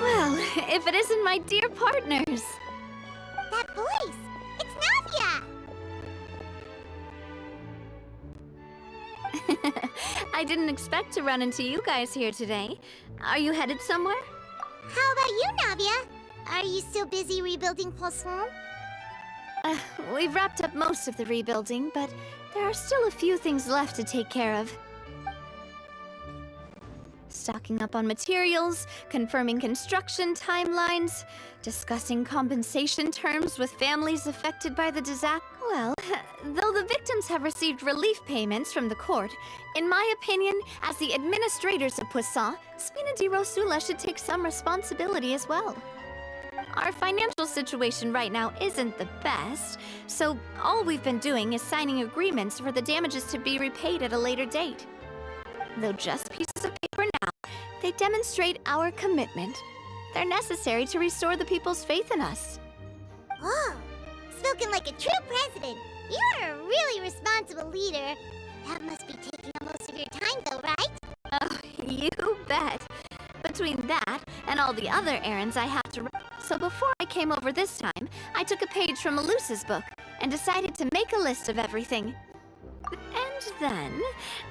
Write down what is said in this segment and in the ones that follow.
Well, if it isn't my dear partners. That voice! It's Navia! I didn't expect to run into you guys here today. Are you headed somewhere? How about you, Navia? Are you still busy rebuilding Poisson? We've wrapped up most of the rebuilding, but there are still a few things left to take care of. Stocking up on materials, confirming construction timelines, discussing compensation terms with families affected by the disaster. Well, though the victims have received relief payments from the court, in my opinion, as the administrators of Poisson, Spina di Rosula should take some responsibility as well. Our financial situation right now isn't the best, so all we've been doing is signing agreements for the damages to be repaid at a later date. Though just pieces of paper now, they demonstrate our commitment. They're necessary to restore the people's faith in us. Oh, spoken like a true president. You're a really responsible leader. That must be taking up most of your time though, right? Oh, you bet. Between that and all the other errands I have to run. So before I came over this time, I took a page from Malusa's book and decided to make a list of everything. And then,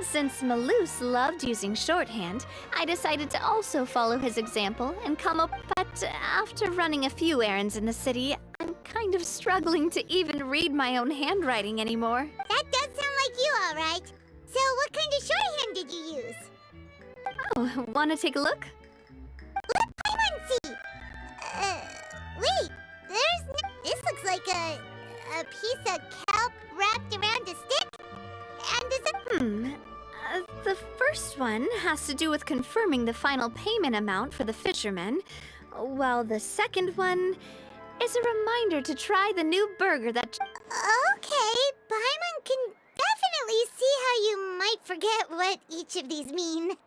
since Malus loved using shorthand, I decided to also follow his example and come up. But after running a few errands in the city, I'm kind of struggling to even read my own handwriting anymore. That does sound like you, all right. So what kind of shorthand did you use? Oh, want to take a look? Let Paimon see. Wait, this looks like a piece of kelp wrapped around a stick. And is it... The first one has to do with confirming the final payment amount for the fishermen, while the second one is a reminder to try the new burger that... Okay, Paimon can definitely see how you might forget what each of these mean.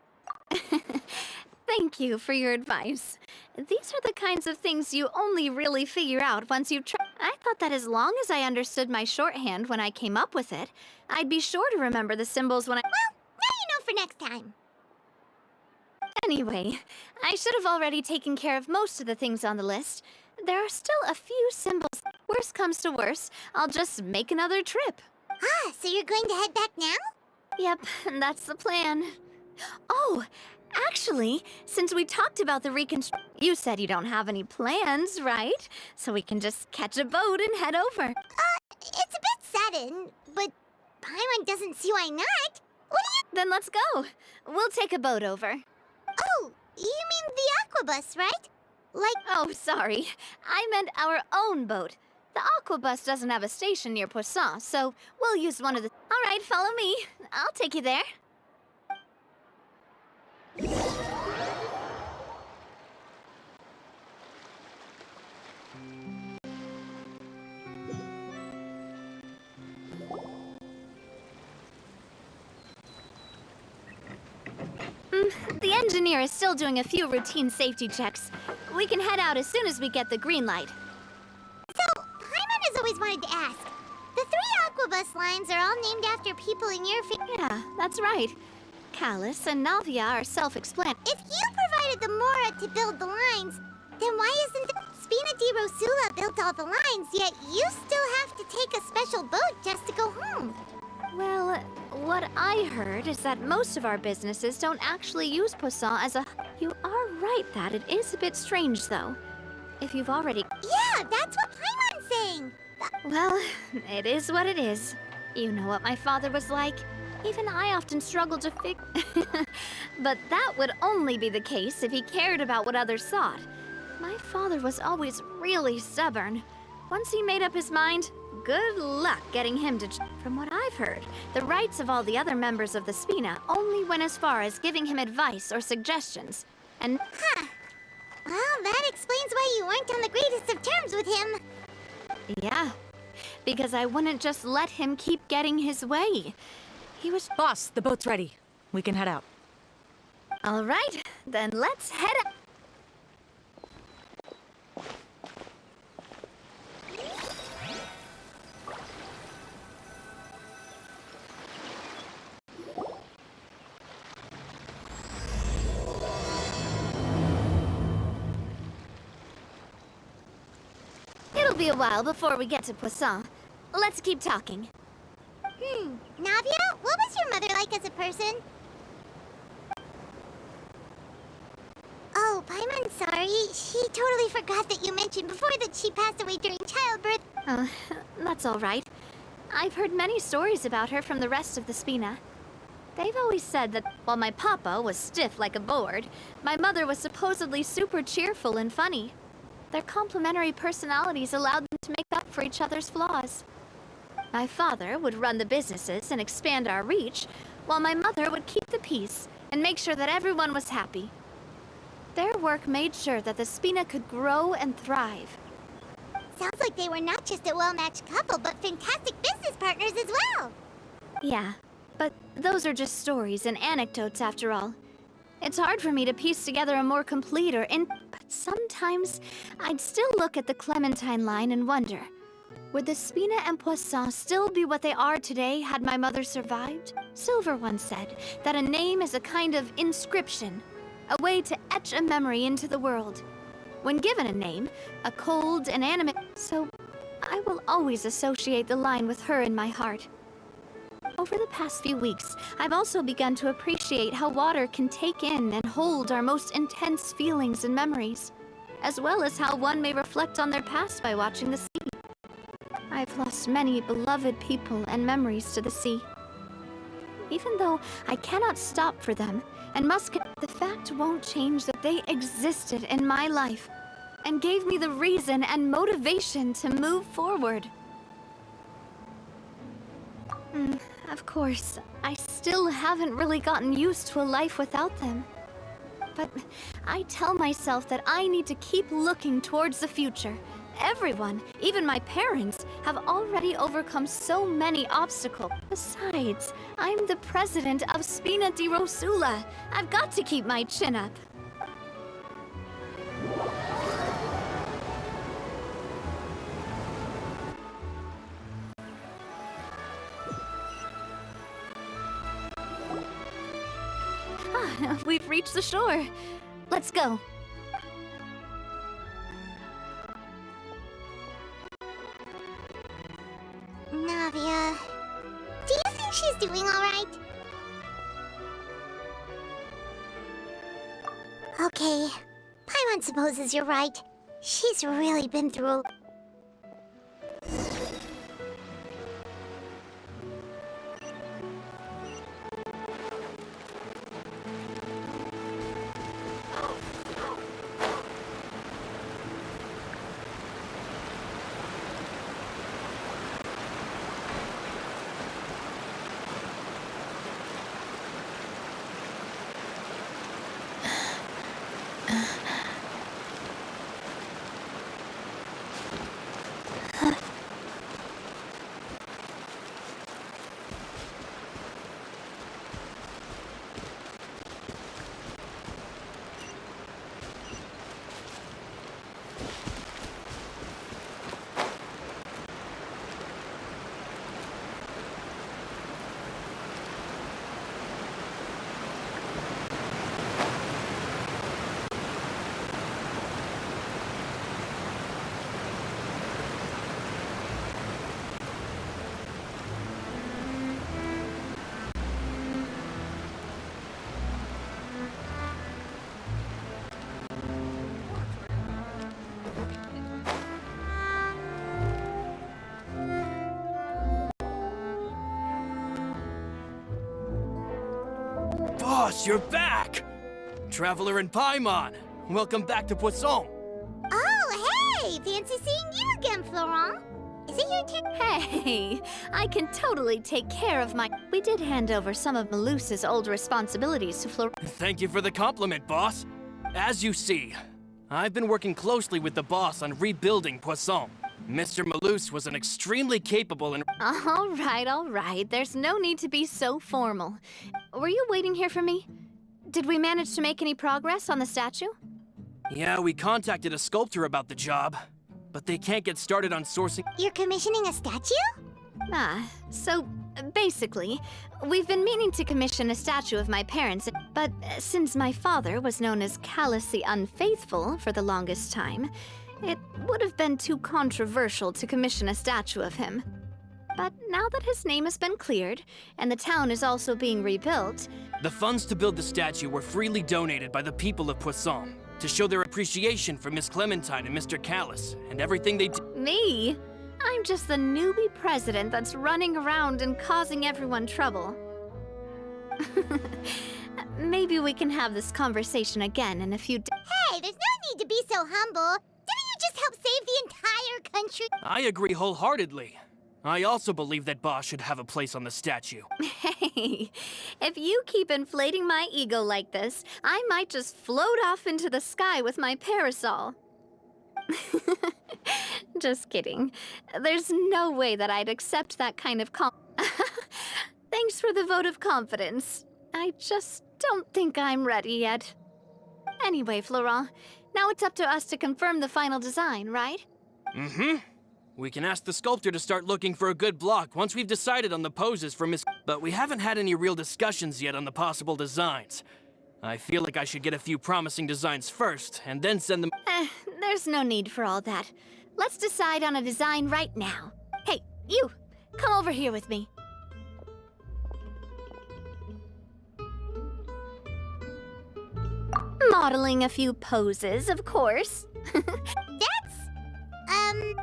Thank you for your advice. These are the kinds of things you only really figure out once you've tried. I thought that as long as I understood my shorthand when I came up with it, I'd be sure to remember the symbols when I... Well, now you know for next time. Anyway, I should have already taken care of most of the things on the list. There are still a few symbols. Worst comes to worst, I'll just make another trip. Ah, so you're going to head back now? Yep, that's the plan. Oh, actually, since we talked about the reconstruction, you said you don't have any plans, right? So we can just catch a boat and head over. It's a bit sudden, but Paimon doesn't see why not. What do you... Then let's go. We'll take a boat over. Oh, you mean the aquabus, right? Like... Oh, sorry. I meant our own boat. The aquabus doesn't have a station near Poisson, so we'll use one of the... All right, follow me. I'll take you there. The engineer is still doing a few routine safety checks. We can head out as soon as we get the green light. So, Paimon has always wanted to ask. The 3 aquabus lines are all named after people in your Yeah, that's right. Callus and Navia are self-explanatory. If you provided the Mora to build the lines, then why isn't the Spina di Rosula built all the lines, yet you still have to take a special boat just to go home? Well, what I heard is that most of our businesses don't actually use Poisson as a... You are right that it is a bit strange, though. If you've already... Yeah, that's what Paimon's saying. Well, it is what it is. You know what my father was like. Even I often struggle to But that would only be the case if he cared about what others thought. My father was always really stubborn. Once he made up his mind, good luck getting him to... From what I've heard, the rights of all the other members of the Spina only went as far as giving him advice or suggestions. And Huh. Well, that explains why you weren't on the greatest of terms with him. yeah, because I wouldn't just let him keep getting his way. He was... Boss, the boat's ready. We can head out. All right, then let's head up. It'll be a while before we get to Poisson. Let's keep talking. Navia, what was your mother like as a person? Oh, I'm sorry. She totally forgot that you mentioned before that she passed away during childbirth. Oh, that's all right. I've heard many stories about her from the rest of the Spina. They've always said that while my papa was stiff like a board, my mother was supposedly super cheerful and funny. Their complementary personalities allowed them to make up for each other's flaws. My father would run the businesses and expand our reach, while my mother would keep the peace and make sure that everyone was happy. Their work made sure that the Spina could grow and thrive. Sounds like they were not just a well-matched couple, but fantastic business partners as well. Yeah, but those are just stories and anecdotes after all. It's hard for me to piece together a more complete but sometimes I'd still look at the Clementine line and wonder, would the Spina and Poisson still be what they are today had my mother survived? Silver once said that a name is a kind of inscription, a way to etch a memory into the world. When given a name, a cold, inanimate... So, I will always associate the line with her in my heart. Over the past few weeks, I've also begun to appreciate how water can take in and hold our most intense feelings and memories, as well as how one may reflect on their past by watching the sea. I've lost many beloved people and memories to the sea. Even though I cannot stop for them, and the fact won't change that they existed in my life, and gave me the reason and motivation to move forward. Of course, I still haven't really gotten used to a life without them. But I tell myself that I need to keep looking towards the future. Everyone, even my parents, have already overcome so many obstacles. Besides, I'm the president of Spina di Rosula. I've got to keep my chin up. We've reached the shore. Let's go. Navia, do you think she's doing all right? Okay, Paimon supposes you're right. She's really been through... Boss, you're back! Traveler and Paimon, welcome back to Poisson. Oh, hey! Fancy seeing you again, Florent. Is it your turn? Hey, I can totally take care of my... We did hand over some of Melusa's old responsibilities to Flor... Thank you for the compliment, boss. As you see, I've been working closely with the boss on rebuilding Poisson. Mr. Malus was an extremely capable and... All right. There's no need to be so formal. Were you waiting here for me? Did we manage to make any progress on the statue? Yeah, we contacted a sculptor about the job, but they can't get started on sourcing... You're commissioning a statue? So basically, we've been meaning to commission a statue of my parents, but since my father was known as callously unfaithful for the longest time, it would have been too controversial to commission a statue of him. But now that his name has been cleared, and the town is also being rebuilt... The funds to build the statue were freely donated by the people of Poisson to show their appreciation for Miss Clementine and Mr. Callus and everything they did. Me? I'm just the newbie president that's running around and causing everyone trouble. Maybe we can have this conversation again in a few Hey, there's no need to be so humble. Didn't you just help save the entire country? I agree wholeheartedly. I also believe that Boss should have a place on the statue. Hey, if you keep inflating my ego like this, I might just float off into the sky with my parasol. Just kidding. There's no way that I'd accept that kind of Thanks for the vote of confidence. I just don't think I'm ready yet. Anyway, Florent, now it's up to us to confirm the final design, right? Mm-hmm. We can ask the sculptor to start looking for a good block once we've decided on the poses for Miss... But we haven't had any real discussions yet on the possible designs. I feel like I should get a few promising designs first, and then send them... There's no need for all that. Let's decide on a design right now. Hey, you! Come over here with me. Modeling a few poses, of course.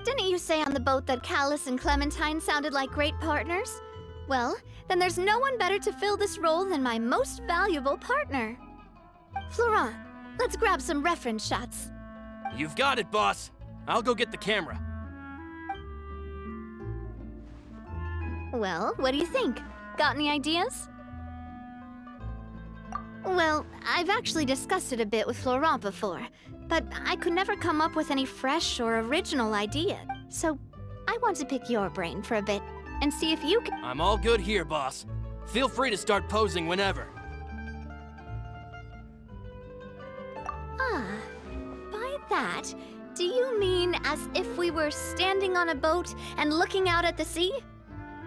Didn't you say on the boat that Callus and Clementine sounded like great partners? Well, then there's no one better to fill this role than my most valuable partner. Florent, let's grab some reference shots. You've got it, boss. I'll go get the camera. Well, what do you think? Got any ideas? Well, I've actually discussed it a bit with Florent before, but I could never come up with any fresh or original idea. So, I want to pick your brain for a bit and see if you can... I'm all good here, boss. Feel free to start posing whenever. By that, do you mean as if we were standing on a boat and looking out at the sea?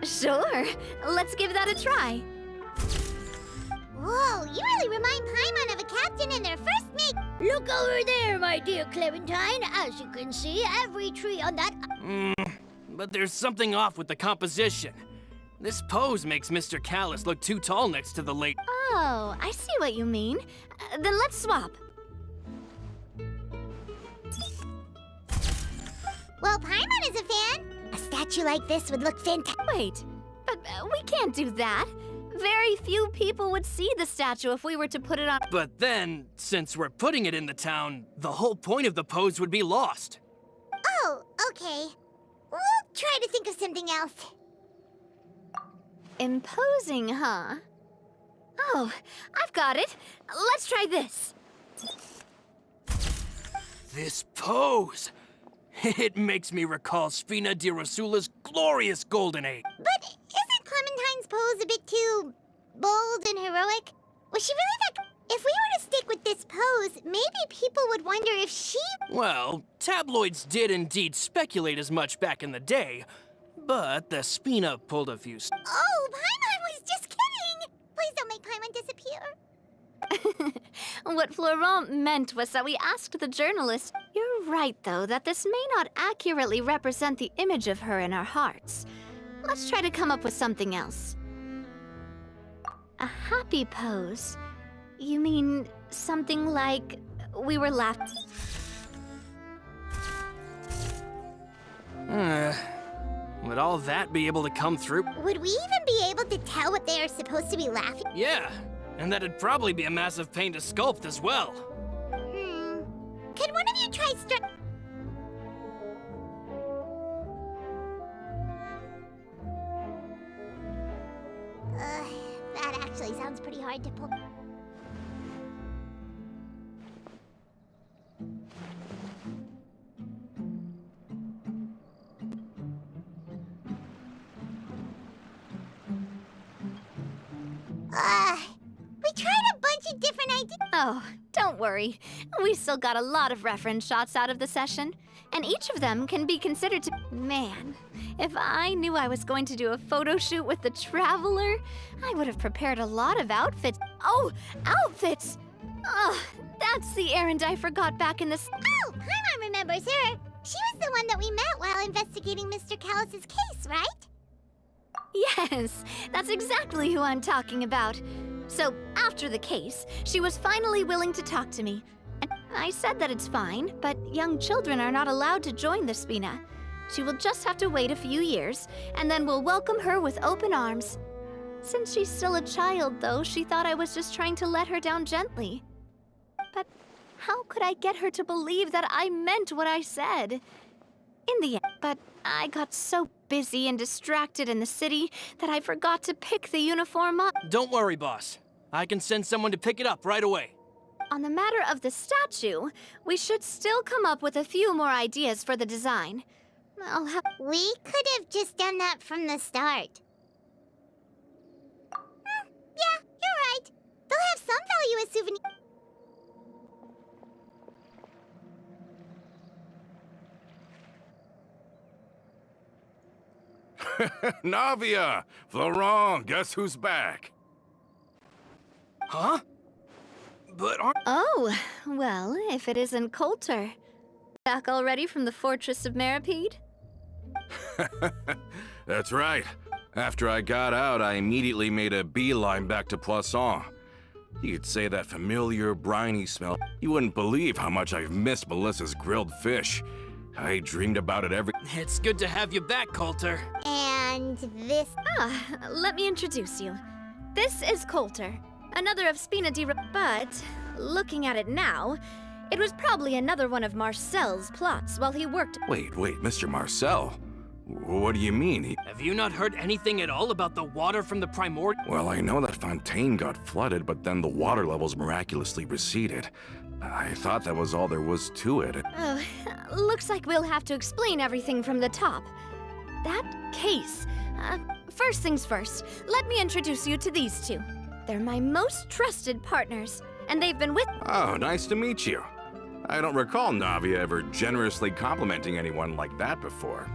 Sure, let's give that a try. Whoa, you really remind Paimon of a captain in their first meet. Look over there, my dear Clementine. As you can see, every tree on that... But there's something off with the composition. This pose makes Mr. Callus look too tall next to the late... Oh, I see what you mean. Then let's swap. Well, Paimon is a fan. A statue like this would look fantastic. Wait, but we can't do that. Very few people would see the statue if we were to put it on... But then, since we're putting it in the town, the whole point of the pose would be lost. Oh, okay. We'll try to think of something else. Imposing, huh? Oh, I've got it. Let's try this. This pose! It makes me recall Spina di Rosula's glorious golden age. But isn't Clementine's pose a bit too bold and heroic? Was she really that... If we were to stick with this pose, maybe people would wonder if she... Well, tabloids did indeed speculate as much back in the day, but the Spina pulled a few... Oh, Paimon was just kidding! Please don't make Paimon disappear. What Florent meant was that we asked the journalist... You're right, though, that this may not accurately represent the image of her in our hearts. Let's try to come up with something else. A happy pose? You mean something like we were laughing? Would all that be able to come through? Would we even be able to tell what they are supposed to be laughing? Yeah, and that'd probably be a massive pain to sculpt as well. Could one of you try that actually sounds pretty hard to pull. We tried a bunch of different ideas. Oh, don't worry. We still got a lot of reference shots out of the session, and each of them can be considered to... Man, if I knew I was going to do a photo shoot with the Traveler, I would have prepared a lot of outfits. Oh, outfits! Oh, that's the errand I forgot back in the... Oh, Paimon remembers her. She was the one that we met while investigating Mr. Callus's case, right? Yes, that's exactly who I'm talking about. So, after the case, she was finally willing to talk to me. And I said that it's fine, but young children are not allowed to join the Spina. She will just have to wait a few years, and then we'll welcome her with open arms. Since she's still a child, though, she thought I was just trying to let her down gently. But how could I get her to believe that I meant what I said? In the end, but I got so busy and distracted in the city that I forgot to pick the uniform up. Don't worry, boss. I can send someone to pick it up right away. On the matter of the statue, we should still come up with a few more ideas for the design. I'll have... We could have just done that from the start. Yeah, you're right. They'll have some value as souvenirs. Navia! Florent, guess who's back? Huh? But aren't... Oh, well, if it isn't Coulter. Back already from the Fortress of Meripede? That's right. After I got out, I immediately made a beeline back to Poisson. You could say that familiar, briny smell. You wouldn't believe how much I've missed Melissa's grilled fish. I dreamed about it every... It's good to have you back, Coulter. And this... Let me introduce you. This is Coulter, another of Spina di... But, looking at it now, it was probably another one of Marcel's plots while he worked... Wait, Mr. Marcel? What do you mean? Have you not heard anything at all about the water from the primordial... Well, I know that Fontaine got flooded, but then the water levels miraculously receded. I thought that was all there was to it. Oh, looks like we'll have to explain everything from the top. That case. First things first, let me introduce you to these two. They're my most trusted partners, and they've been with... Oh, nice to meet you. I don't recall Navia ever generously complimenting anyone like that before.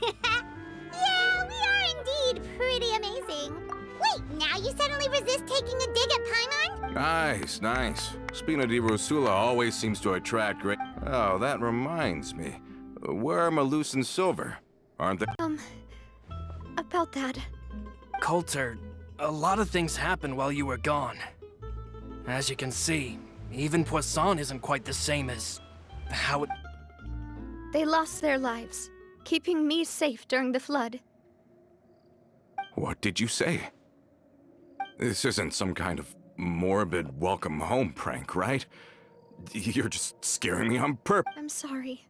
Yeah, we are indeed pretty amazing. Wait, now you suddenly resist taking a dig at Paimon? Nice. Spina di Rosula always seems to attract great... Oh, that reminds me. Where are Malus and Silver? Aren't they... About that. Coulter, a lot of things happened while you were gone. As you can see, even Poisson isn't quite the same as... how it... They lost their lives, keeping me safe during the flood. What did you say? This isn't some kind of morbid welcome home prank, right? You're just scaring me on purpose. I'm sorry,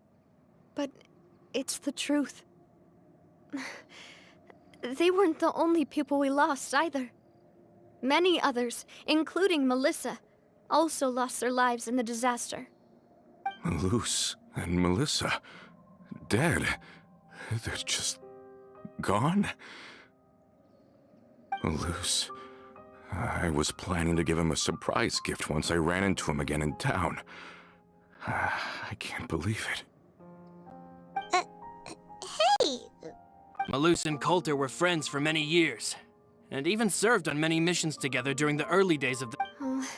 but it's the truth. They weren't the only people we lost either. Many others, including Melissa, also lost their lives in the disaster. Malus and Melissa, dead. They're just gone? Malus, I was planning to give him a surprise gift once I ran into him again in town. I can't believe it. Hey! Malus and Coulter were friends for many years, and even served on many missions together during the early days of the... Oh,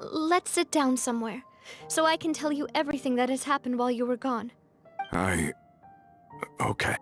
let's sit down somewhere, so I can tell you everything that has happened while you were gone. Okay.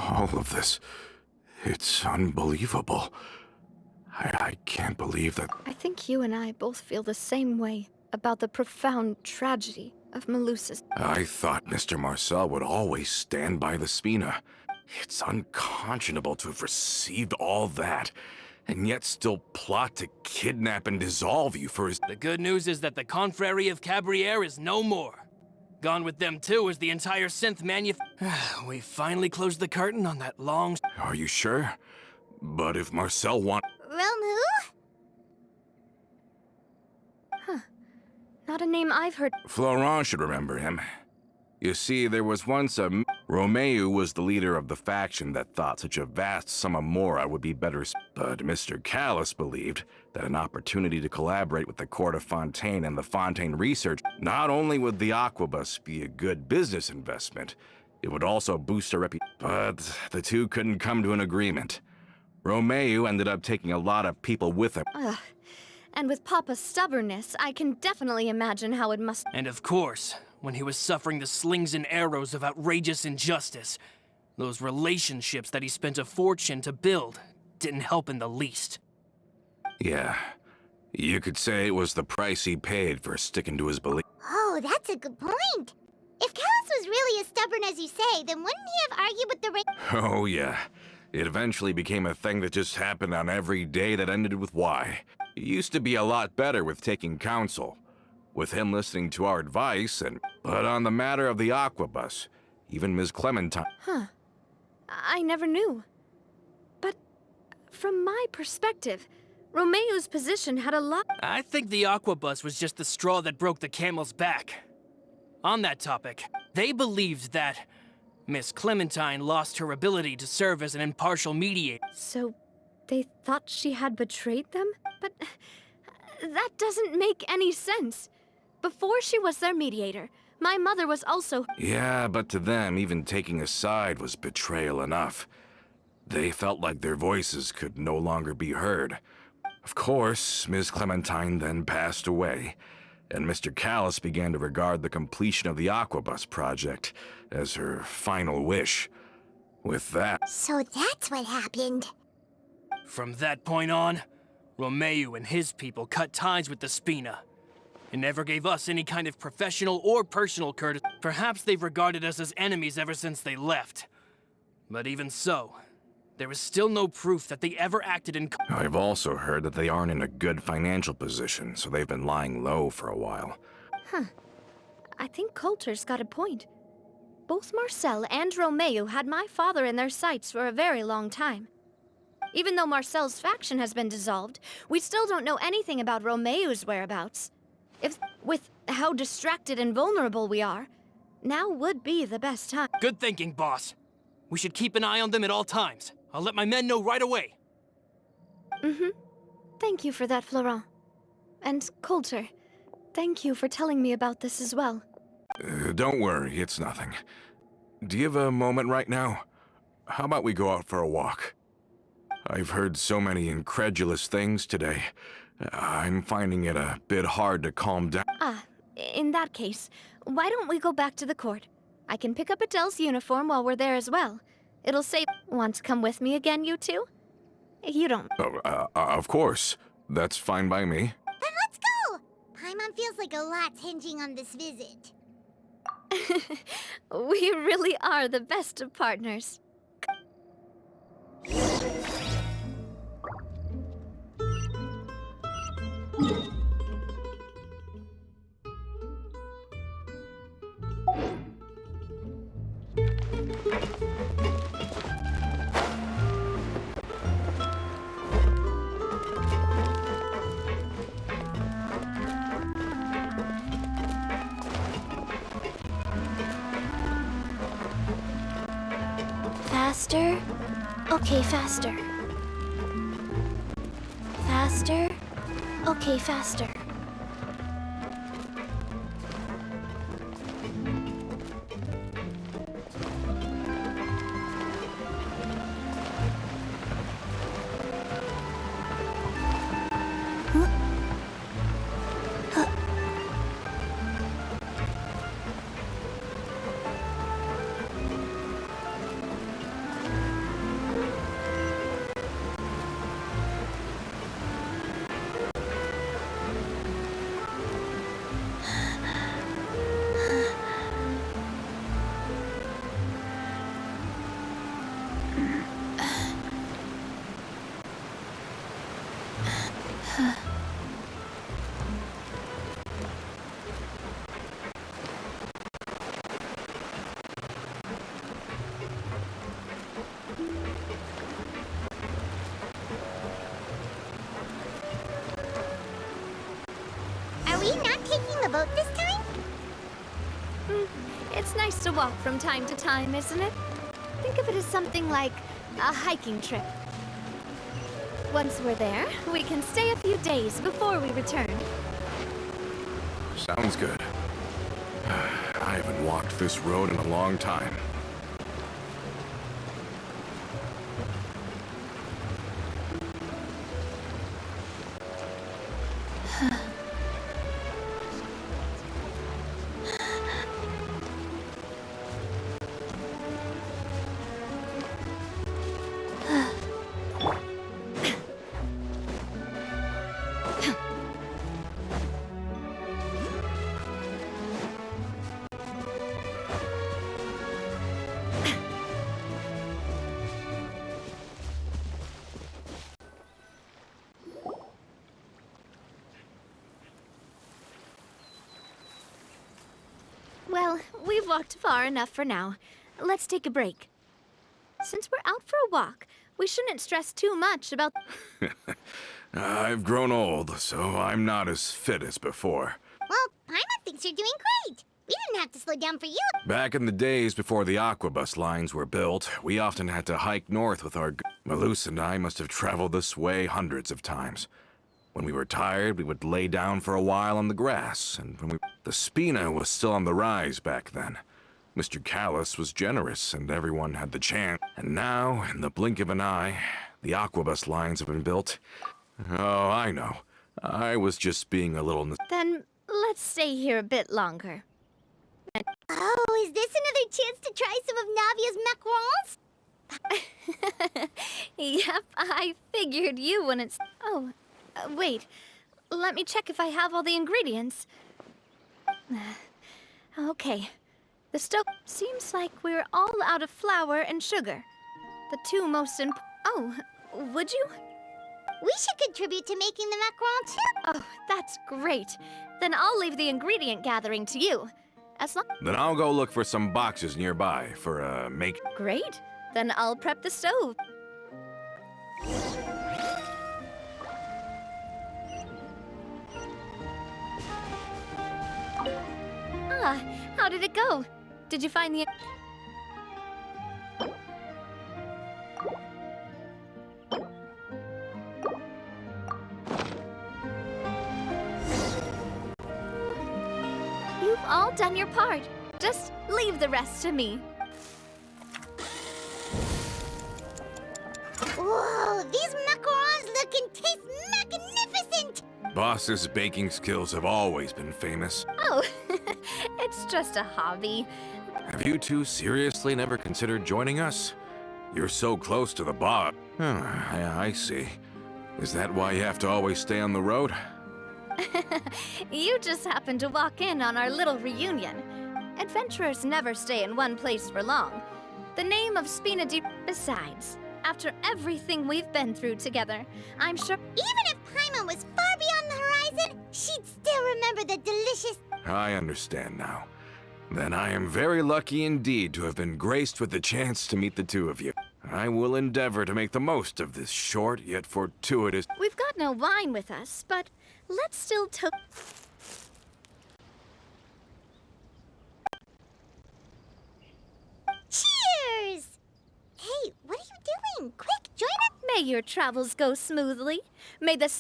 All of this. It's unbelievable. I can't believe that. I think you and I both feel the same way about the profound tragedy of Melusa's. I thought Mr. Marcel would always stand by the Spina. It's unconscionable to have received all that, and yet still plot to kidnap and dissolve you for his— The good news is that the Confrérie of Cabriere is no more. Gone with them too is the entire synth We finally closed the curtain on that long— Are you sure? But if Marcel Realm who? Not a name I've heard. Florent should remember him. You see, there was once a— Romeu was the leader of the faction that thought such a vast sum of mora would be better. But Mr. Callis believed that an opportunity to collaborate with the court of Fontaine and the Fontaine research, not only would the Aquabus be a good business investment, it would also boost our reputation. But the two couldn't come to an agreement. Romeu ended up taking a lot of people with him. Ugh. And with Papa's stubbornness, I can definitely imagine how it must— And of course, when he was suffering the slings and arrows of outrageous injustice, those relationships that he spent a fortune to build didn't help in the least. Yeah, you could say it was the price he paid for sticking to his belief. Oh, that's a good point. If Callis was really as stubborn as you say, then wouldn't he have argued with the Oh yeah, it eventually became a thing that just happened on every day that ended with Y. He used to be a lot better with taking counsel, with him listening to our advice, but on the matter of the Aquabus, even Ms. Clementine— Huh. I never knew. But from my perspective, Romeu's position had a lot— I think the Aquabus was just the straw that broke the camel's back. On that topic, they believed that Miss Clementine lost her ability to serve as an impartial mediator. So they thought she had betrayed them? But that doesn't make any sense. Before she was their mediator, my mother was also— Yeah, but to them, even taking a side was betrayal enough. They felt like their voices could no longer be heard. Of course, Ms. Clementine then passed away, and Mr. Callis began to regard the completion of the Aquabus project as her final wish. With that— So that's what happened. From that point on, Romeu and his people cut ties with the Spina, and never gave us any kind of professional or personal courtesy. Perhaps they've regarded us as enemies ever since they left. But even so, there is still no proof that they ever acted in— I've also heard that they aren't in a good financial position, so they've been lying low for a while. I think Coulter's got a point. Both Marcel and Romeu had my father in their sights for a very long time. Even though Marcel's faction has been dissolved, we still don't know anything about Romeu's whereabouts. With how distracted and vulnerable we are, now would be the best time. Good thinking, boss. We should keep an eye on them at all times. I'll let my men know right away. Thank you for that, Florent. And Coulter, thank you for telling me about this as well. Don't worry, it's nothing. Do you have a moment right now? How about we go out for a walk? I've heard so many incredulous things today. I'm finding it a bit hard to calm down. In that case, why don't we go back to the court? I can pick up Adele's uniform while we're there as well. It'll save— Want to come with me again, you two? You don't— Of course. That's fine by me. Then let's go! Paimon feels like a lot's hinging on this visit. We really are the best of partners. Faster? Okay, faster. Faster? Okay, faster. It's nice to walk from time to time, isn't it? Think of it as something like a hiking trip. Once we're there, we can stay a few days before we return. Sounds good. I haven't walked this road in a long time. Well, we've walked far enough for now. Let's take a break. Since we're out for a walk, we shouldn't stress too much about... I've grown old, so I'm not as fit as before. Well, Paimon thinks you're doing great. We didn't have to slow down for you. Back in the days before the aquabus lines were built, we often had to hike north with our... Malus and I must have traveled this way hundreds of times. When we were tired, we would lay down for a while on the grass, and when the Spina was still on the rise back then. Mr. Callus was generous, and everyone had the chance. And now, in the blink of an eye, the aquabus lines have been built. Oh, I know. I was just being a little... Then let's stay here a bit longer. Oh, is this another chance to try some of Navia's macarons? Yep, I figured you wouldn't... Oh, wait. Let me check if I have all the ingredients. Okay. The stove... Seems like we're all out of flour and sugar. The two most Oh, would you? We should contribute to making the macaron too. Oh, that's great. Then I'll leave the ingredient gathering to you. As long... Then I'll go look for some boxes nearby for, make... Great. Then I'll prep the stove. Ah, how did it go? Did you find the... You've all done your part. Just leave the rest to me. Whoa, these macarons look and taste magnificent! Boss's baking skills have always been famous. Oh, it's just a hobby. Have you two seriously never considered joining us? You're so close to the boss. I see. Is that why you have to always stay on the road? You just happened to walk in on our little reunion. Adventurers never stay in one place for long. The name of Spina di... Besides, after everything we've been through together, I'm sure... Even if Paimon was far beyond the horizon, she'd still remember the delicious... I understand now. Then I am very lucky indeed to have been graced with the chance to meet the two of you. I will endeavor to make the most of this short yet fortuitous... We've got no wine with us, but let's still Cheers! Hey, what are you doing? Quick, join us! May your travels go smoothly. May the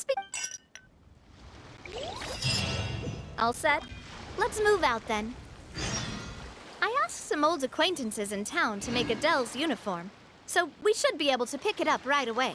All set? Let's move out then. I asked some old acquaintances in town to make Adele's uniform, so we should be able to pick it up right away.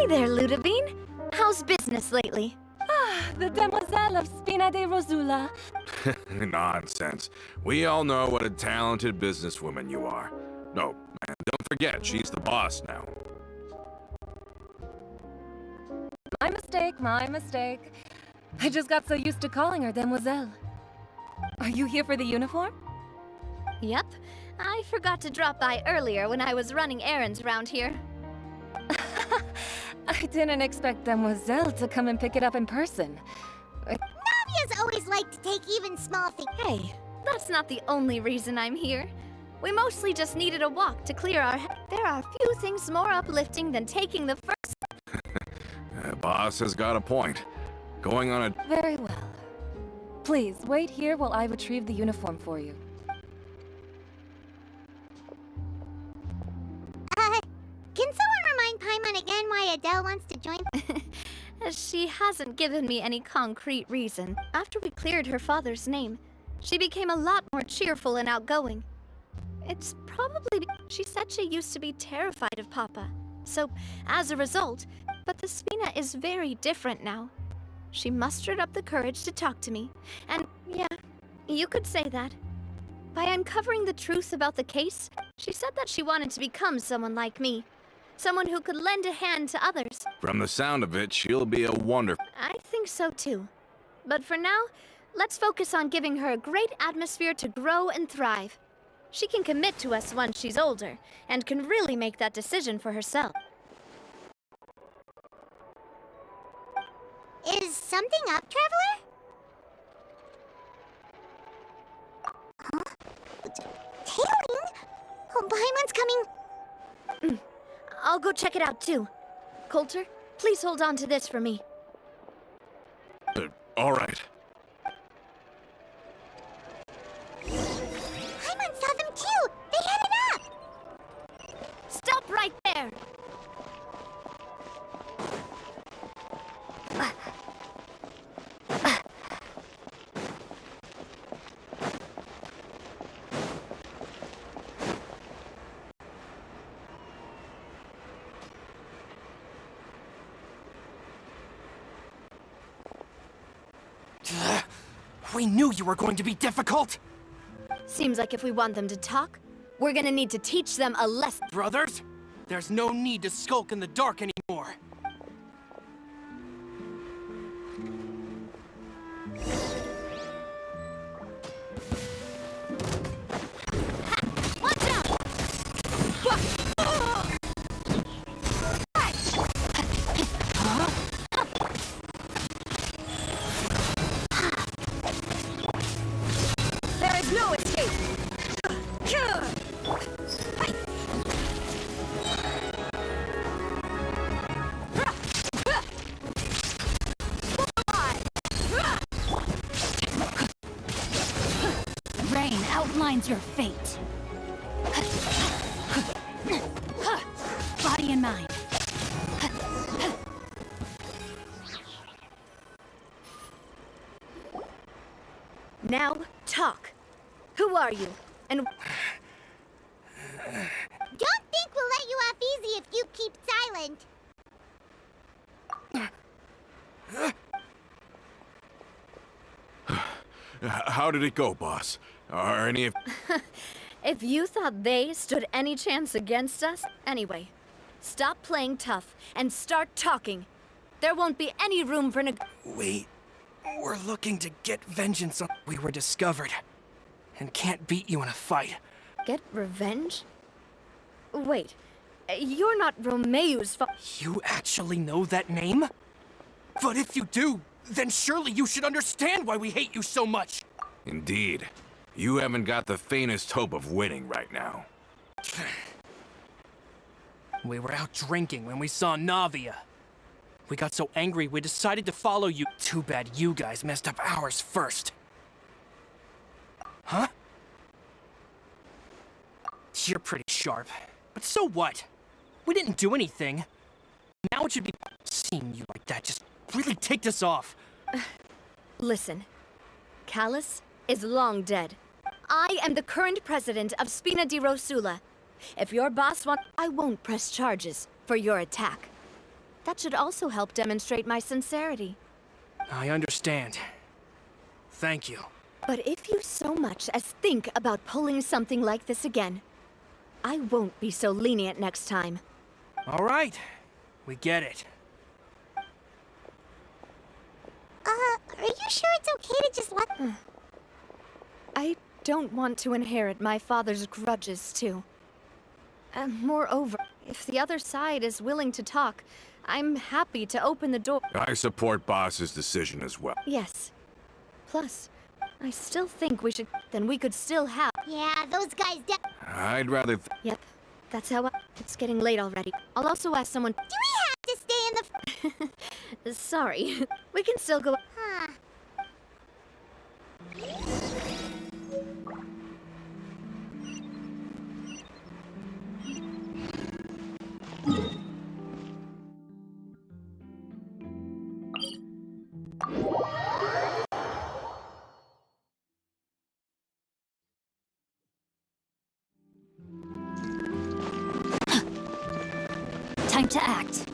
Hey there, Ludovine. How's business lately? The demoiselle of Spina de Rosula. Nonsense. We all know what a talented businesswoman you are. No, and don't forget, she's the boss now. My mistake, my mistake. I just got so used to calling her demoiselle. Are you here for the uniform? Yep. I forgot to drop by earlier when I was running errands around here. I didn't expect demoiselle to come and pick it up in person. Navia's always liked to take even small things. Hey, that's not the only reason I'm here. We mostly just needed a walk to clear our head. There are few things more uplifting than taking the first. Boss has got a point. Going on a... Very well. Please, wait here while I retrieve the uniform for you. Can someone remind Paimon again why Adele wants to join? She hasn't given me any concrete reason. After we cleared her father's name, she became a lot more cheerful and outgoing. It's probably she said she used to be terrified of Papa. So, as a result, but the Spina is very different now. She mustered up the courage to talk to me, and yeah, you could say that. By uncovering the truth about the case, she said that she wanted to become someone like me. Someone who could lend a hand to others. From the sound of it, she'll be a wonderful... I think so too. But for now, let's focus on giving her a great atmosphere to grow and thrive. She can commit to us once she's older, and can really make that decision for herself. Is something up, Traveler? Huh? Tailing? Oh, Paimon's coming. I'll go check it out too. Coulter, please hold on to this for me. All right. Paimon saw them too! They headed up! Stop right there! We knew you were going to be difficult! Seems like if we want them to talk, we're gonna need to teach them a lesson. Brothers, there's no need to skulk in the dark anymore. Watch out! There is no escape! Rain outlines your fate. Body and mind. Now, talk. Who are you? And Don't think we'll let you off easy if you keep silent. How did it go, boss? Are any of... if you thought they stood any chance against us, anyway, stop playing tough and start talking. There won't be any room for Wait, we're looking to get vengeance on... We were discovered, and can't beat you in a fight. Get revenge? Wait, you're not Romeu's You actually know that name? But if you do, then surely you should understand why we hate you so much! Indeed. You haven't got the faintest hope of winning right now. We were out drinking when we saw Navia. We got so angry we decided to follow you. Too bad you guys messed up ours first. Huh? You're pretty sharp. But so what? We didn't do anything. Now it should be... Seeing you like that just really ticked us off. Listen, Callus is long dead. I am the current president of Spina di Rosula. If your boss wants, I won't press charges for your attack. That should also help demonstrate my sincerity. I understand. Thank you. But if you so much as think about pulling something like this again, I won't be so lenient next time. All right. We get it. Are you sure it's okay to just let... I don't want to inherit my father's grudges, too. Moreover, if the other side is willing to talk, I'm happy to open the door. I support Boss's decision as well. Yes. Plus, I still think we should... Then we could still have... Yeah, those guys I'd rather... Yep. That's how It's getting late already. I'll also ask someone... Do we have to stay in the... Sorry. We can still go... Huh. Time to act.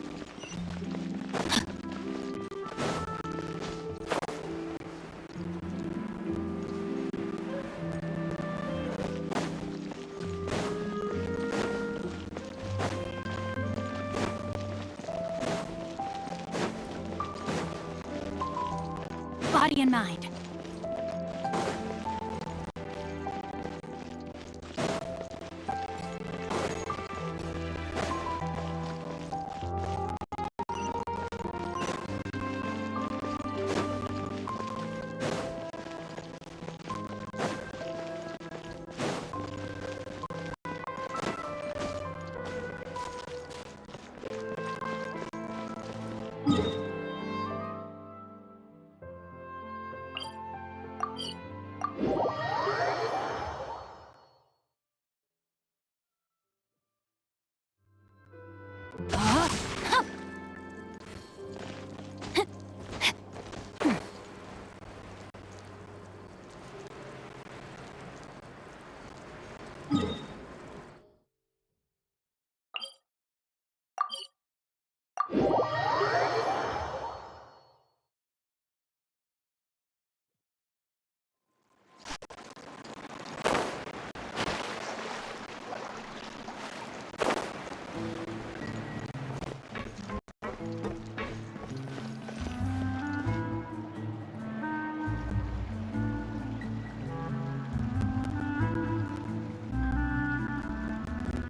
Body and mind.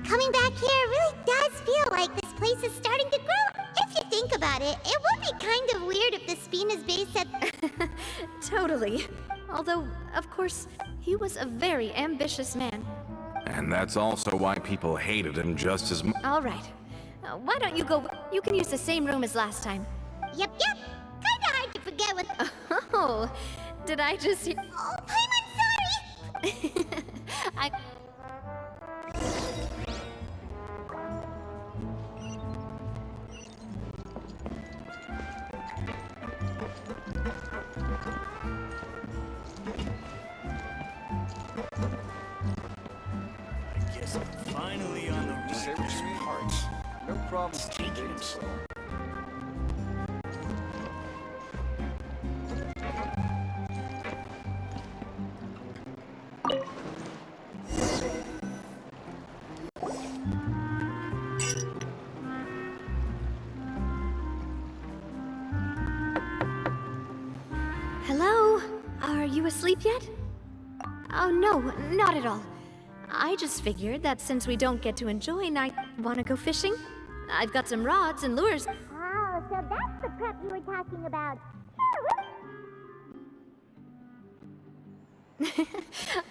Coming back here really does feel like this place is starting to grow. If you think about it, it would be kind of weird if the Speen is based at... Totally. Although, of course, he was a very ambitious man. And that's also why people hated him just as much. All right. Why don't you go... You can use the same room as last time. Yep. Kinda hard to forget what... Oh, did I just... Oh, I'm sorry! I... Guess I'm finally on the right track. No problem taking it slow. Hello? Are you asleep yet? Oh, no, not at all. I just figured that since we don't get to enjoy night, wanna go fishing? I've got some rods and lures. Oh, so that's the prep you were talking about.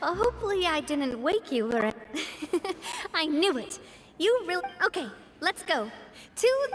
Hopefully I didn't wake you, or... I knew it. You really... Okay, let's go. To...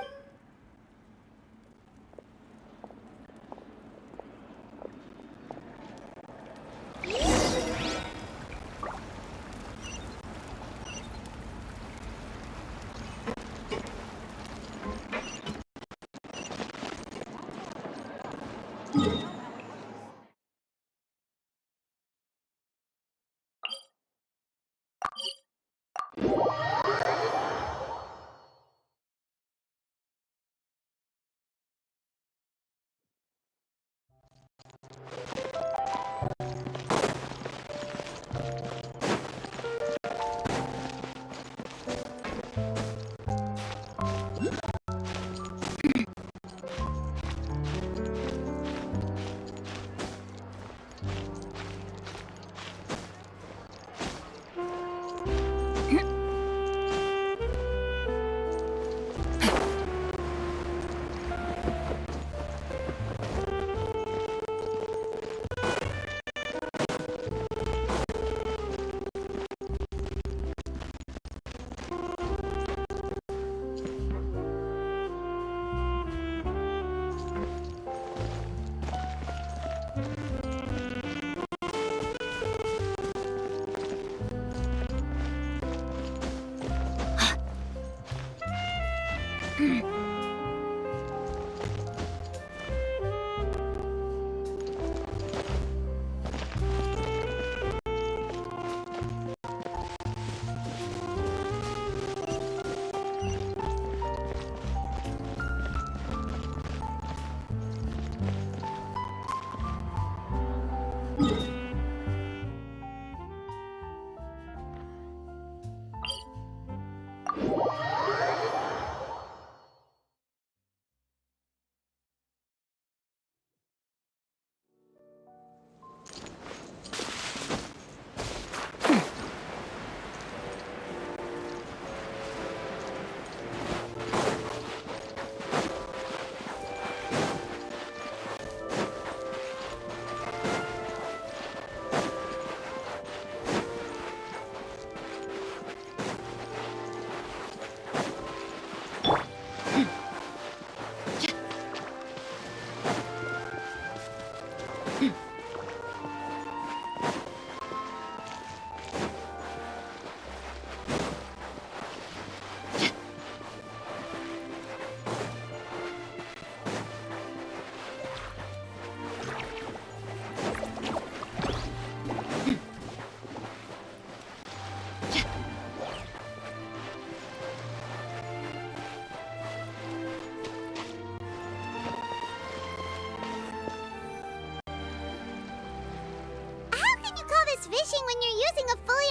Fishing when you're using a fully...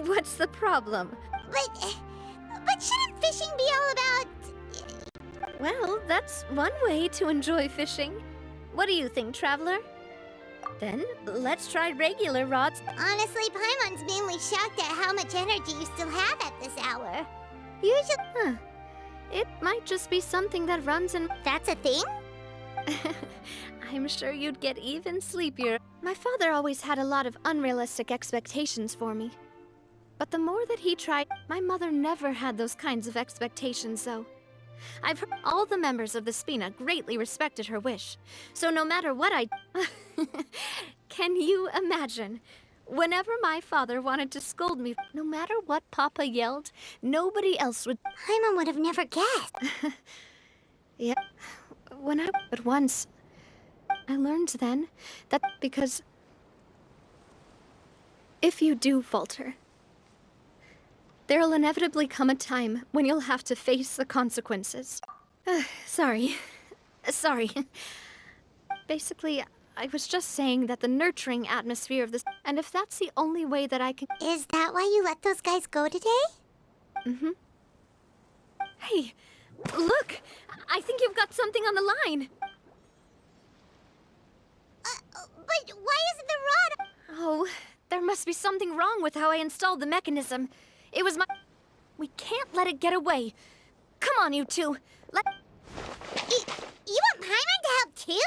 What's the problem? But shouldn't fishing be all about... Well, that's one way to enjoy fishing. What do you think, Traveler? Then, let's try regular rods. Honestly, Paimon's mainly shocked at how much energy you still have at this hour. Usually... It might just be something that runs in... That's a thing? I'm sure you'd get even sleepier. My father always had a lot of unrealistic expectations for me. But the more that he tried, my mother never had those kinds of expectations, though. I've heard all the members of the Spina greatly respected her wish. So no matter what I... Can you imagine? Whenever my father wanted to scold me, no matter what Papa yelled, nobody else would... Paimon would have never guessed. Yeah, but once... I learned then that because if you do falter, there'll inevitably come a time when you'll have to face the consequences. Sorry. Basically, I was just saying that the nurturing atmosphere of this, and if that's the only way that I can... Is that why you let those guys go today? Mm-hmm. Hey, look! I think you've got something on the line! But why isn't the rod... Oh, there must be something wrong with how I installed the mechanism. It was my... We can't let it get away. Come on, you two. You want Paimon to help too?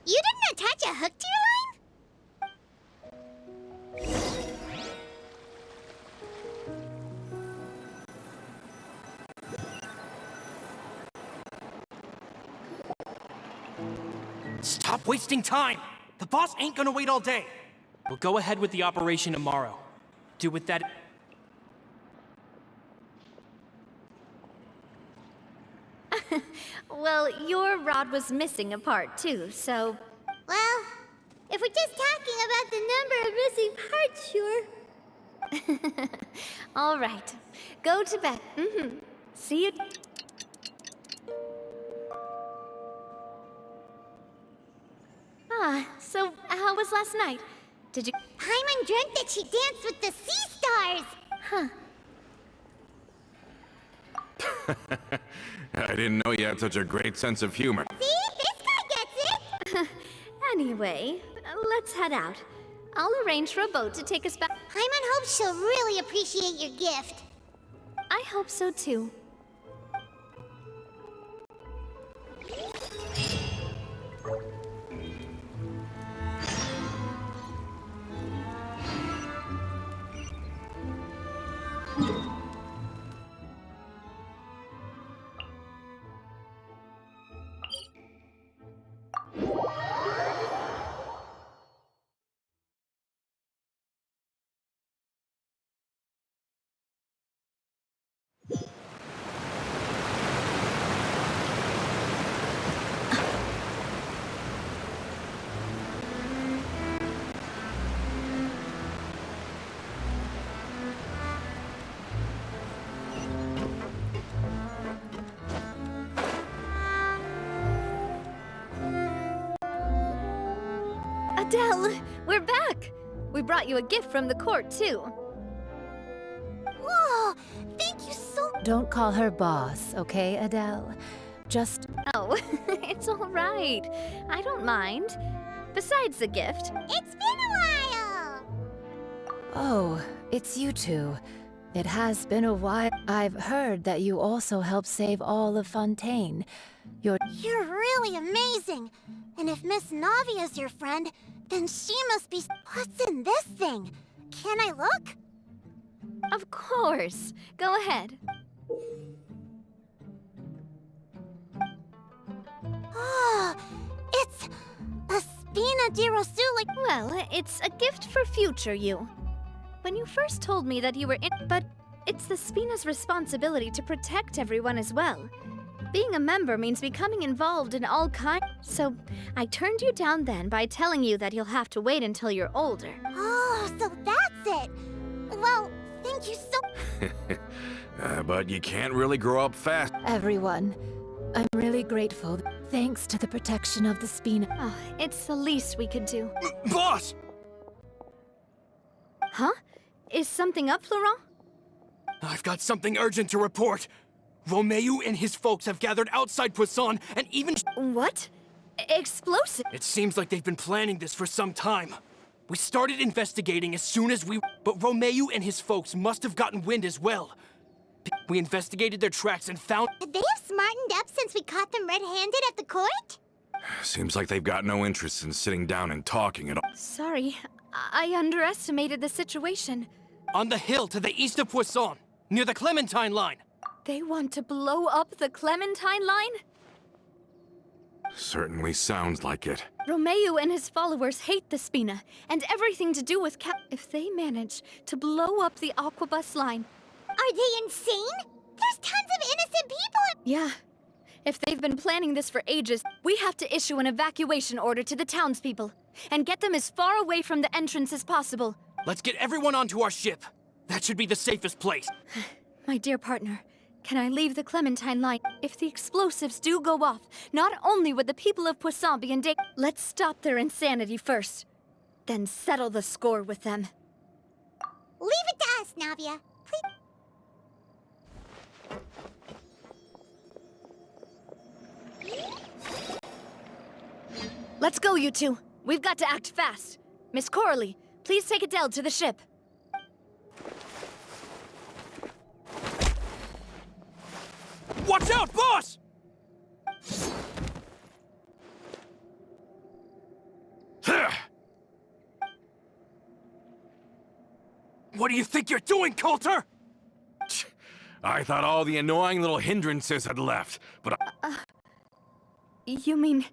You didn't attach a hook to your line? Stop wasting time! The boss ain't gonna wait all day. We'll go ahead with the operation tomorrow. Do with that... Well, your rod was missing a part, too, so... Well, if we're just talking about the number of missing parts, sure. All right. Go to bed. See you... So how was last night? Did you... Paimon dreamt that she danced with the sea stars! Huh. I didn't know you had such a great sense of humor. See? This guy gets it! Anyway, let's head out. I'll arrange for a boat to take us back. Paimon hopes she'll really appreciate your gift. I hope so, too. Adele, we're back! We brought you a gift from the court, too. Whoa, thank you so much. Don't call her boss, okay, Adele? Just... Oh, it's all right. I don't mind. Besides the gift, It's been a while. Oh, it's you two. It has been a while. I've heard that you also helped save all of Fontaine. You're Really amazing. And if Miss Navia's your friend, then she must be... What's in this thing? Can I look? of course. Go ahead. Oh, it's a Spina di Rosula. Well, it's a gift for future you. When you first told me that you were in... But it's the Spina's responsibility to protect everyone as well. Being a member means becoming involved in all kinds. So I turned you down then by telling you that you'll have to wait until you're older. Oh, so that's it. Well, thank you so... But you can't really grow up fast. everyone. I'm really grateful. Thanks to the protection of the Spina. Oh, it's the least we could do. Boss! Huh? Is something up, Florent? I've got something urgent to report. Romeo and his folks have gathered outside Poisson and even... What? Explosive? It seems like they've been planning this for some time. We started investigating as soon as we... But Romeo and his folks must have gotten wind as well. We investigated their tracks and found... They have smartened up since we caught them red-handed at the court? Seems like they've got no interest in sitting down and talking at all. Sorry, I underestimated the situation. On the hill to the east of Poisson, near the Clementine line. They want to blow up the Clementine line? Certainly sounds like it. Romeo and his followers hate the Spina, and everything to do with If they manage to blow up the Aquabus line... Are they insane? There's tons of innocent people. Yeah. If they've been planning this for ages, we have to issue an evacuation order to the townspeople, and get them as far away from the entrance as possible. Let's get everyone onto our ship. That should be the safest place. My dear partner, can I leave the Clementine line? If the explosives do go off, not only would the people of Poisson be in danger... Let's stop their insanity first, then settle the score with them. Leave it to us, Navia. Please. Let's go, you two. We've got to act fast. Miss Coralie, please take Adele to the ship. Watch out, boss! What do you think you're doing, Coulter? I thought all the annoying little hindrances had left, but You mean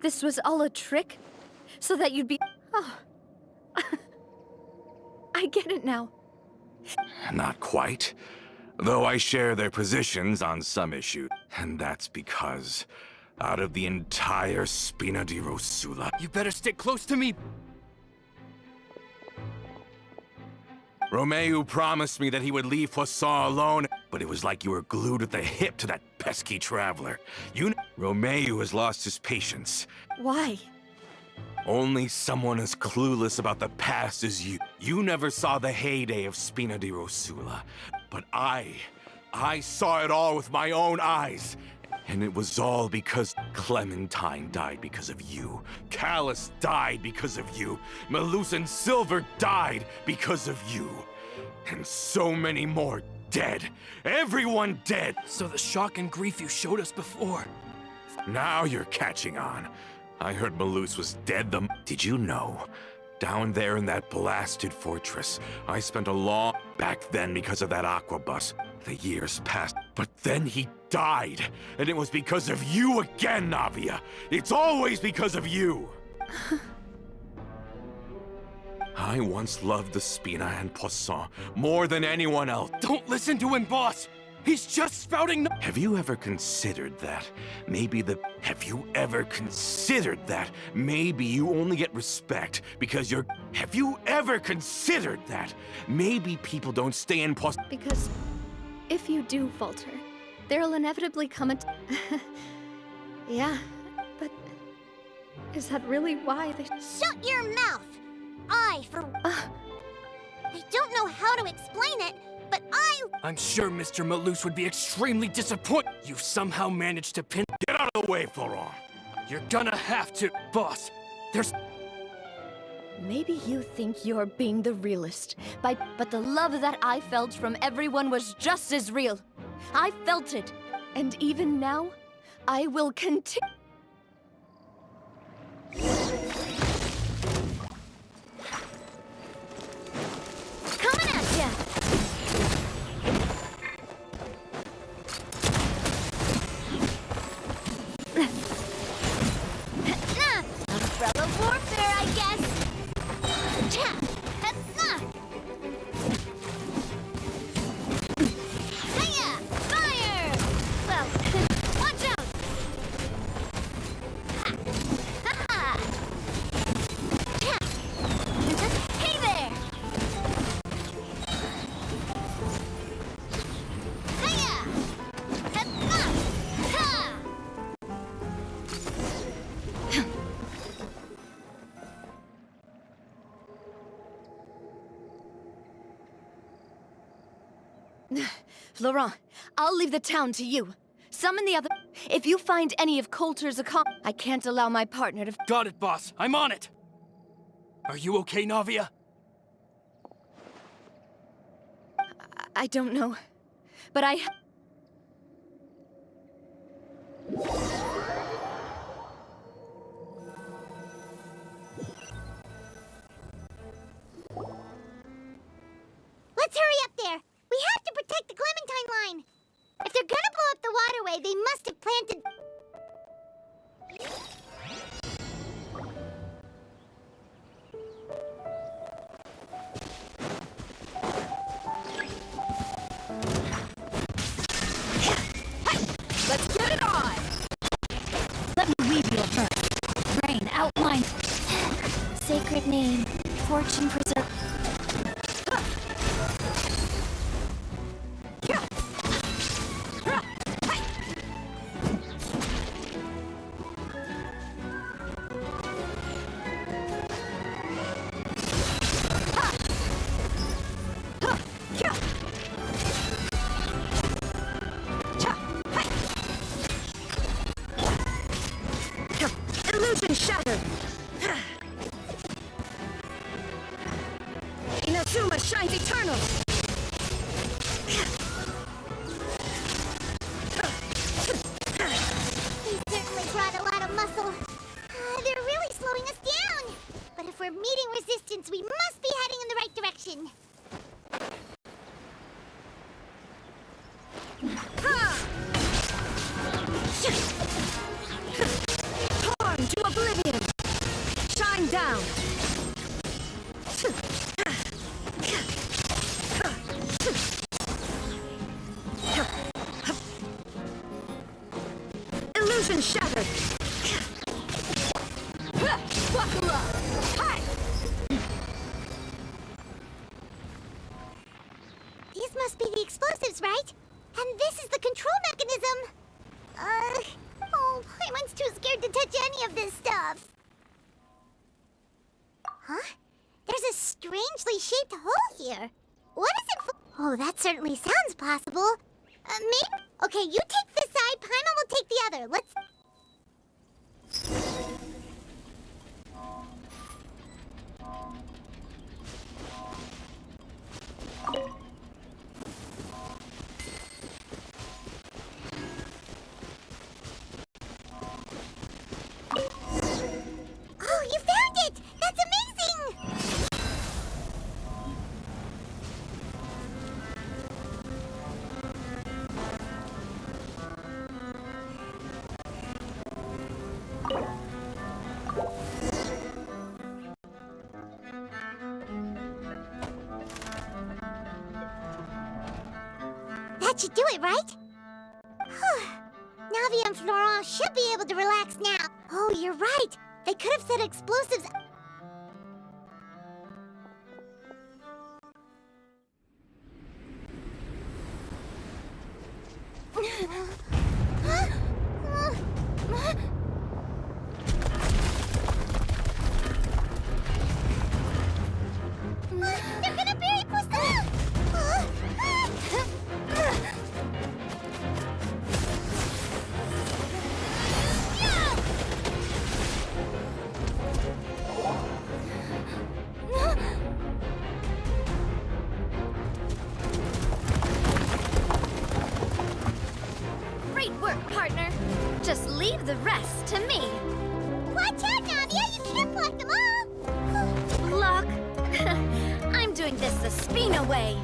this was all a trick? So that you'd be... Oh. I get it now. not quite. Though I share their positions on some issues. And that's because, out of the entire Spina di Rosula, You better stick close to me. Romeo promised me that he would leave Poisson alone, but it was like you were glued at the hip to that pesky traveler. Romeo has lost his patience. Why? Only someone as clueless about the past as you. You never saw the heyday of Spina di Rosula, but I saw it all with my own eyes. And it was all because Clementine died because of you. Callus died because of you. Melusan Silver died because of you. And so many more dead. Everyone dead. So the shock and grief you showed us before. Now you're catching on. I heard Melus was dead Did you know? Down there in that blasted fortress, I spent a long... Back then because of that aquabus. The years passed, but then he died. And it was because of you again, Navia. It's always because of you. I once loved the Spina and Poisson more than anyone else. Don't listen to him, boss! He's just spouting... Have you ever considered that? Have you ever considered that? Maybe you only get respect because you're... Have you ever considered that? Maybe people don't stay in Poisson... Because if you do falter, there'll inevitably come a... Yeah, but Is that really why they... Shut your mouth! I don't know how to explain it, but I'm sure Mr. Maloose would be extremely disappointed. You somehow managed to pin... Get out of the way, Florent! You're gonna have to... Boss, there's... Maybe you think you're being the realist, but the love that I felt from everyone was just as real. I felt it, and even now, I will continue. Coming at ya! Umbrella warfare, I guess. Hiya! Fire! Well, watch out! Hey there! Hiya! Laurent, I'll leave the town to you. Summon the other... If you find any of Coulter's I can't allow my partner to... Got it, boss. I'm on it. Are you okay, Navia? I don't know. But I... Let's hurry up there! We have to protect the Clementine line! If they're gonna blow up the waterway, they must have planted... Let's get it on! Let me weave you a verse. Rain, outline. Sacred name, fortune preserve... Illusion shattered! Inazuma shines eternal! He certainly brought a lot of muscle. They're really slowing us down. But if we're meeting resistance, we must be heading in the right direction. Torn to oblivion! Shine down! Illusion shattered! Buckle up! Hi! These must be the explosives, right? And this is the control mechanism. Oh, Paimon's too scared to touch any of this stuff. Huh? There's a strangely shaped hole here. What is it for? Oh, that certainly sounds possible. Maybe? Okay, you take this side, Paimon will take the other. Let's... Oh, you found it! That's amazing! That should do it, right? Navia and Florent should be able to relax now. Oh, you're right. They could have set explosives... partner. Just leave the rest to me. Watch out, Navia! You can't block them all! Block? I'm doing this the Spina way.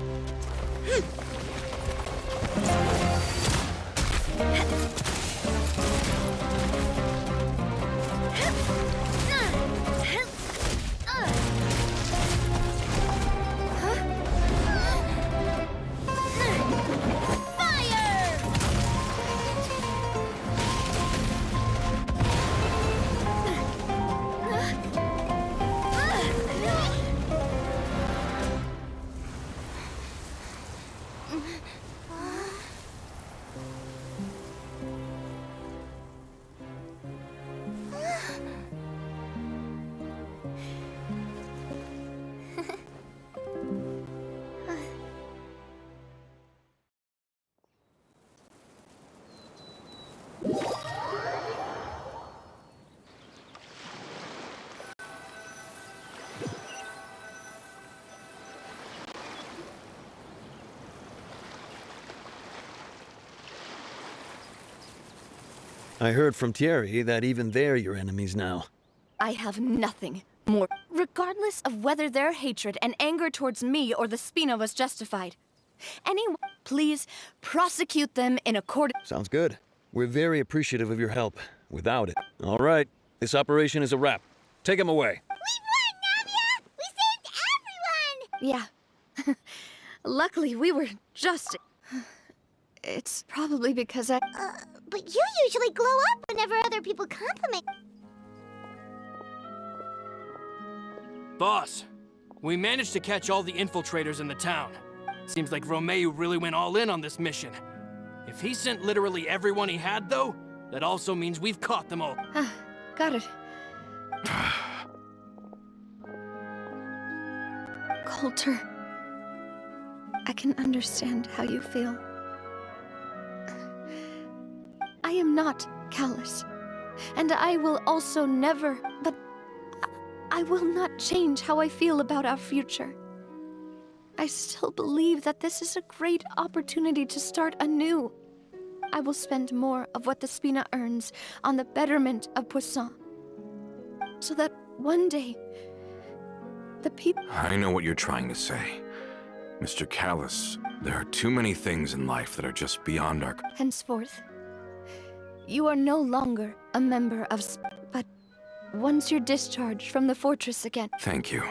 I heard from Thierry that even they're your enemies now. I have nothing more. Regardless of whether their hatred and anger towards me or the Spina was justified. Anyone, please prosecute them in accordance. Sounds good. We're very appreciative of your help. Without it. All right. This operation is a wrap. Take him away. We won, Navia! We saved everyone! Yeah. Luckily, we were just... It's probably because I... But you usually glow up whenever other people compliment. Boss, we managed to catch all the infiltrators in the town. Seems like Romeo really went all in on this mission. If he sent literally everyone he had, though, that also means we've caught them all. Got it. Coulter, I can understand how you feel. I am not callous, and I will also never, but I will not change how I feel about our future. I still believe that this is a great opportunity to start anew. I will spend more of what the Spina earns on the betterment of Poisson, so that one day, the people... I know what you're trying to say. Mr. Callus, there are too many things in life that are just beyond our... Henceforth, you are no longer a member of but once you're discharged from the fortress again... Thank you,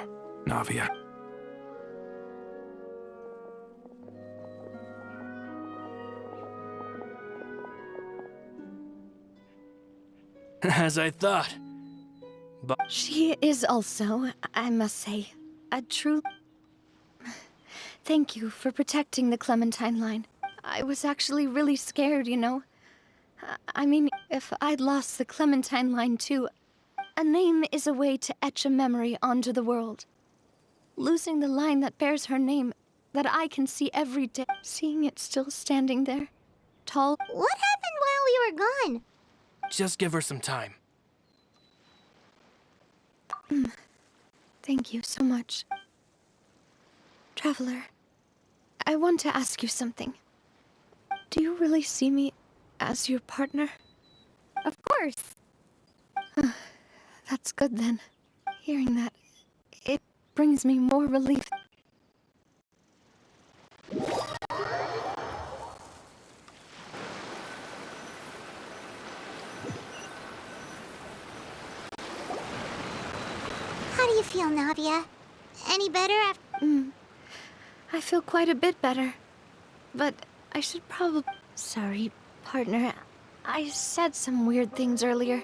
Navia. As I thought. But She is also, I must say, a true... Thank you for protecting the Clementine line. I was actually really scared, you know. I mean, if I'd lost the Clementine line too, a name is a way to etch a memory onto the world. Losing the line that bears her name, that I can see every day, seeing it still standing there, tall... What happened while we were gone? just give her some time. Thank you so much. Traveler, I want to ask you something. Do you really see me as your partner? Of course. That's good then. Hearing that, it brings me more relief. How do you feel, Navia? Any better after... I feel quite a bit better. But I should probably... Sorry, partner. I said some weird things earlier.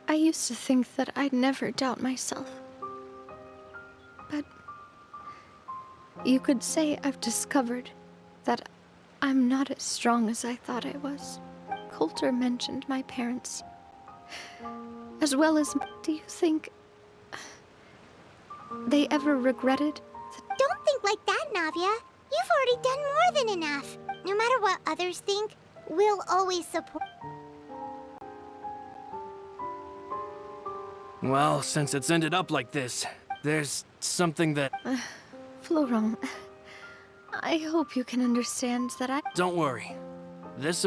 I used to think that I'd never doubt myself. But... you could say I've discovered that I'm not as strong as I thought I was. Coulter mentioned my parents. As well as... Do you think... they ever regretted? Don't think like that, Navia. You've already done more than enough. No matter what others think, we'll always support... Well, since it's ended up like this, there's something that... Florent, I hope you can understand that I... Don't worry. This...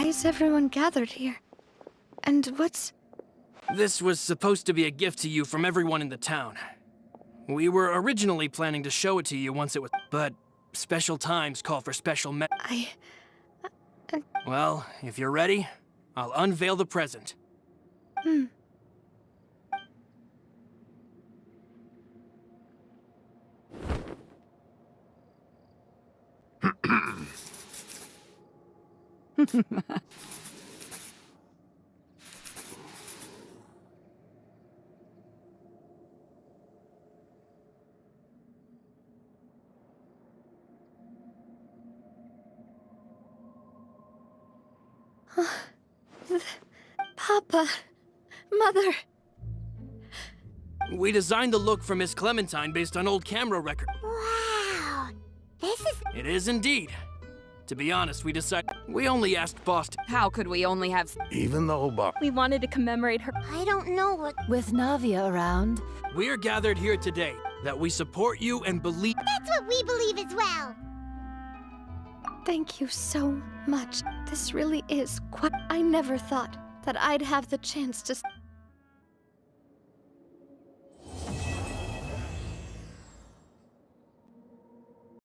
is everyone gathered here? And what's... This was supposed to be a gift to you from everyone in the town. We were originally planning to show it to you once it was... But special times call for special Well, if you're ready, I'll unveil the present. Papa... Mother... We designed the look for Miss Clementine based on old camera record. Wow. This is... It is indeed. To be honest, we decided... We only asked Boston. How could we only have... Even though We wanted to commemorate her... I don't know what... With Navia around, We are gathered here today that we support you and believe... That's what we believe as well. Thank you so much. This really is quite... I never thought that I'd have the chance to...